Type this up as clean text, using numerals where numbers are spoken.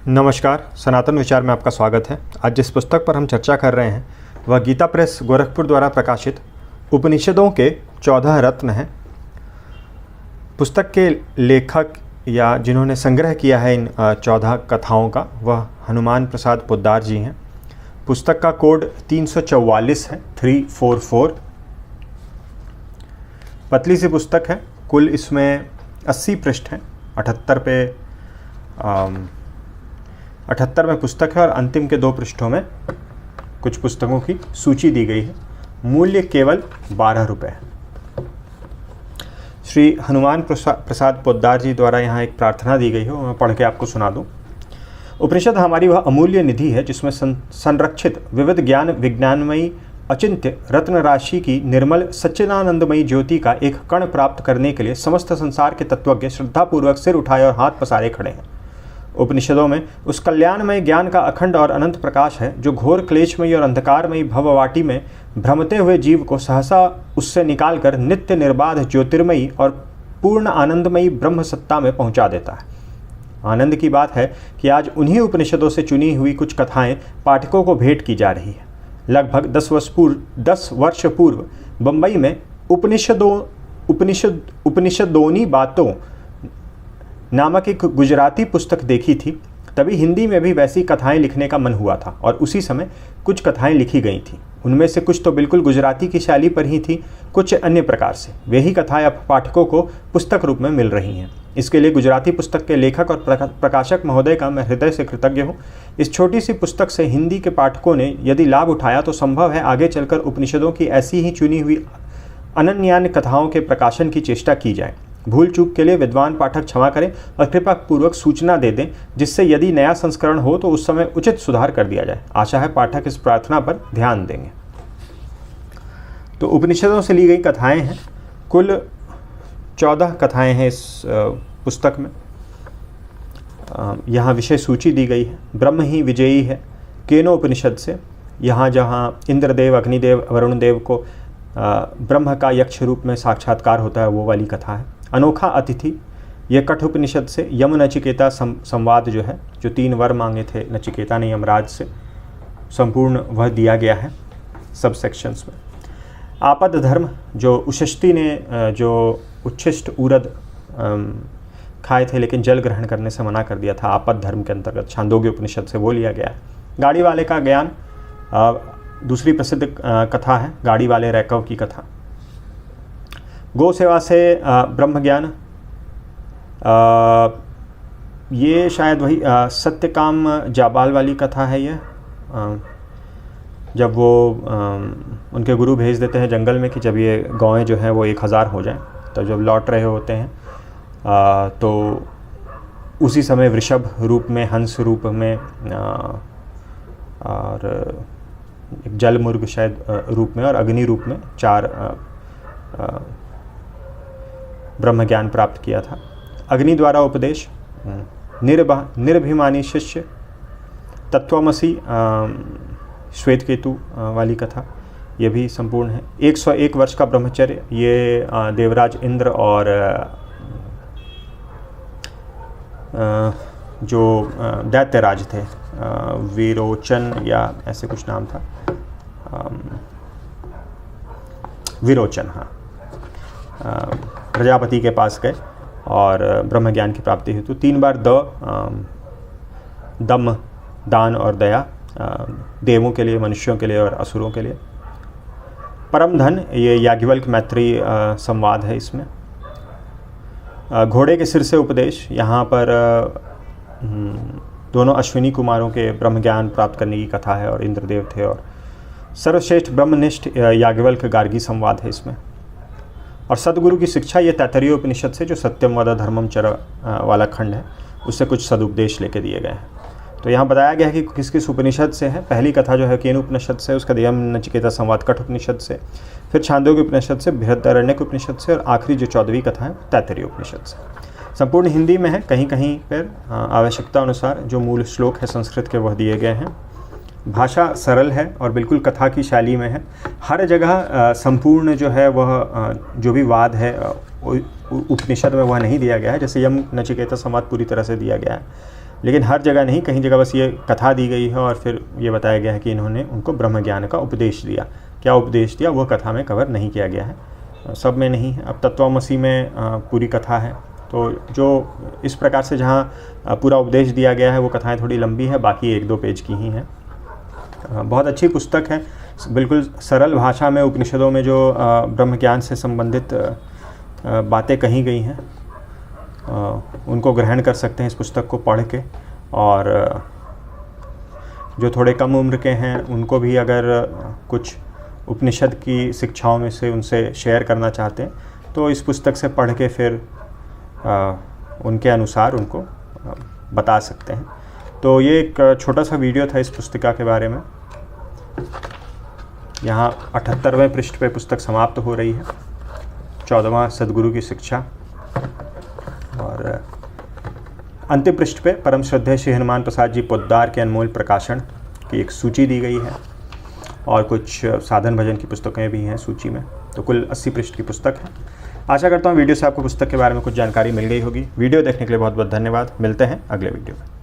नमस्कार, सनातन विचार में आपका स्वागत है। आज जिस पुस्तक पर हम चर्चा कर रहे हैं वह गीता प्रेस गोरखपुर द्वारा प्रकाशित उपनिषदों के 14 रत्न हैं। पुस्तक के लेखक या जिन्होंने संग्रह किया है इन 14 कथाओं का वह हनुमान प्रसाद पोद्दार जी हैं। पुस्तक का कोड 344 है, 344। पतली सी पुस्तक है, कुल इसमें 80 पृष्ठ हैं। 78 में पुस्तक है और अंतिम के 2 पृष्ठों में कुछ पुस्तकों की सूची दी गई है। मूल्य केवल 12 रुपये है। श्री हनुमान प्रसाद पोद्दार जी द्वारा यहाँ एक प्रार्थना दी गई है, मैं पढ़ के आपको सुना दूँ। उपनिषद हमारी वह अमूल्य निधि है जिसमें संरक्षित विविध ज्ञान विज्ञानमयी अचिंत्य रत्न राशि की निर्मल सच्चिदानंदमयी ज्योति का एक कण प्राप्त करने के लिए समस्त संसार के तत्वज्ञ श्रद्धापूर्वक सिर उठाए और हाथ पसारे खड़े हैं। उपनिषदों में उस कल्याणमय ज्ञान का अखंड और अनंत प्रकाश है जो घोर क्लेशमयी और अंधकारमयी भववाटी में भ्रमते हुए जीव को सहसा उससे निकालकर नित्य निर्बाध ज्योतिर्मयी और पूर्ण आनंदमयी ब्रह्म सत्ता में पहुंचा देता है। आनंद की बात है कि आज उन्हीं उपनिषदों से चुनी हुई कुछ कथाएं पाठकों को भेंट की जा रही है। लगभग 10 वर्ष पूर्व बम्बई में उपनिषदोनी बातों नामक एक गुजराती पुस्तक देखी थी। तभी हिंदी में भी वैसी कथाएं लिखने का मन हुआ था और उसी समय कुछ कथाएं लिखी गई थीं। उनमें से कुछ तो बिल्कुल गुजराती की शैली पर ही थी, कुछ अन्य प्रकार से। वही कथाएं अब पाठकों को पुस्तक रूप में मिल रही हैं। इसके लिए गुजराती पुस्तक के लेखक और प्रकाशक महोदय का मैं हृदय से कृतज्ञ हूँ। इस छोटी सी पुस्तक से हिंदी के पाठकों ने यदि लाभ उठाया तो संभव है आगे चलकर उपनिषदों की ऐसी ही चुनी हुई अनन्यान्य कथाओं के प्रकाशन की चेष्टा की जाए। भूल चूक के लिए विद्वान पाठक क्षमा करें और कृपा पूर्वक सूचना दे दें, जिससे यदि नया संस्करण हो तो उस समय उचित सुधार कर दिया जाए। आशा है पाठक इस प्रार्थना पर ध्यान देंगे। तो उपनिषदों से ली गई कथाएं हैं, कुल 14 कथाएं हैं इस पुस्तक में। यहाँ विषय सूची दी गई है। ब्रह्म ही विजयी है केनोपनिषद से। यहाँ जहाँ इंद्रदेव, अग्निदेव, वरुण देव को ब्रह्म का यक्ष रूप में साक्षात्कार होता है, वो वाली कथा है। अनोखा अतिथि, यह कठोपनिषद से। यम नचिकेता संवाद जो है, जो 3 वर मांगे थे नचिकेता ने यमराज से, संपूर्ण वह दिया गया है सब सेक्शंस में। आपद धर्म, जो उषष्टि ने जो उच्छिष्ट उरद खाए थे लेकिन जल ग्रहण करने से मना कर दिया था, आपद धर्म के अंतर्गत छांदोग्य उपनिषद से वो लिया गया है। गाड़ी वाले का ज्ञान, दूसरी प्रसिद्ध कथा है गाड़ी वाले रैकव की कथा। गौ सेवा से ब्रह्म ज्ञान, ये शायद वही सत्यकाम जाबाल वाली कथा है। ये जब वो उनके गुरु भेज देते हैं जंगल में कि जब ये गौएं जो हैं वो 1000 हो जाएं, तो जब लौट रहे होते हैं तो उसी समय वृषभ रूप में, हंस रूप में और एक जल मुर्ग शायद रूप में और अग्नि रूप में 4 ब्रह्म ज्ञान प्राप्त किया था। अग्नि द्वारा उपदेश, निर्भिमानी शिष्य, तत्वमसी श्वेतकेतु वाली कथा, ये भी संपूर्ण है। 101 वर्ष का ब्रह्मचर्य, ये देवराज इंद्र और जो दैत्यराज थे, विरोचन या ऐसे कुछ नाम था, विरोचन, हाँ, प्रजापति के पास गए और ब्रह्म ज्ञान की प्राप्ति हेतु 3 बार दम, दान और दया, देवों के लिए, मनुष्यों के लिए और असुरों के लिए। परम धन, ये याज्ञवल्क्य मैत्री संवाद है इसमें। घोड़े के सिर से उपदेश, यहाँ पर दोनों अश्विनी कुमारों के ब्रह्म ज्ञान प्राप्त करने की कथा है और इंद्रदेव थे। और सर्वश्रेष्ठ ब्रह्मनिष्ठ याज्ञवल्क्य गार्गी संवाद है इसमें। और सदगुरु की शिक्षा, ये तैत्तरीय उपनिषद से, जो सत्यम वद धर्मम चर वाला खंड है, उससे कुछ सदुपदेश लेके दिए गए हैं। तो यहाँ बताया गया है कि किस किस उपनिषद से है। पहली कथा जो है केन उपनिषद से, उसका यम नचिकेता संवाद कठ उपनिषद से, फिर छांदोग्य उपनिषद से, बृहदारण्यक उपनिषद से और आखिरी जो 14वीं कथा है तैत्तरीय उपनिषद से। संपूर्ण हिंदी में है, कहीं कहीं पर आवश्यकता अनुसार जो मूल श्लोक है संस्कृत के वह दिए गए हैं। भाषा सरल है और बिल्कुल कथा की शैली में है। हर जगह संपूर्ण जो है वह जो भी वाद है उपनिषद में वह नहीं दिया गया है। जैसे यम नचिकेता संवाद पूरी तरह से दिया गया है, लेकिन हर जगह नहीं, कहीं जगह बस ये कथा दी गई है और फिर ये बताया गया है कि इन्होंने उनको ब्रह्म ज्ञान का उपदेश दिया। क्या उपदेश दिया वो कथा में कवर नहीं किया गया है, सब में नहीं है। अब तत्त्वमसी में पूरी कथा है, तो जो इस प्रकार से जहाँ पूरा उपदेश दिया गया है वो कथाएं थोड़ी लंबी है, बाकी 1-2 पेज की ही हैं। बहुत अच्छी पुस्तक है, बिल्कुल सरल भाषा में उपनिषदों में जो ब्रह्म ज्ञान से संबंधित बातें कही गई हैं उनको ग्रहण कर सकते हैं इस पुस्तक को पढ़ के। और जो थोड़े कम उम्र के हैं उनको भी अगर कुछ उपनिषद की शिक्षाओं में से उनसे शेयर करना चाहते हैं तो इस पुस्तक से पढ़ के फिर उनके अनुसार उनको बता सकते हैं। तो ये एक छोटा सा वीडियो था इस पुस्तिका के बारे में। यहाँ 78वें पृष्ठ पे पुस्तक समाप्त हो रही है, 14वां सद्गुरु की शिक्षा। और अंतिम पृष्ठ पे परम श्रद्धेय श्री हनुमान प्रसाद जी पोद्दार के अनमोल प्रकाशन की एक सूची दी गई है और कुछ साधन भजन की पुस्तकें भी हैं सूची में। तो कुल 80 पृष्ठ की पुस्तक है। आशा करता हूँ वीडियो से आपको पुस्तक के बारे में कुछ जानकारी मिल गई होगी। वीडियो देखने के लिए बहुत बहुत धन्यवाद। मिलते हैं अगले वीडियो में।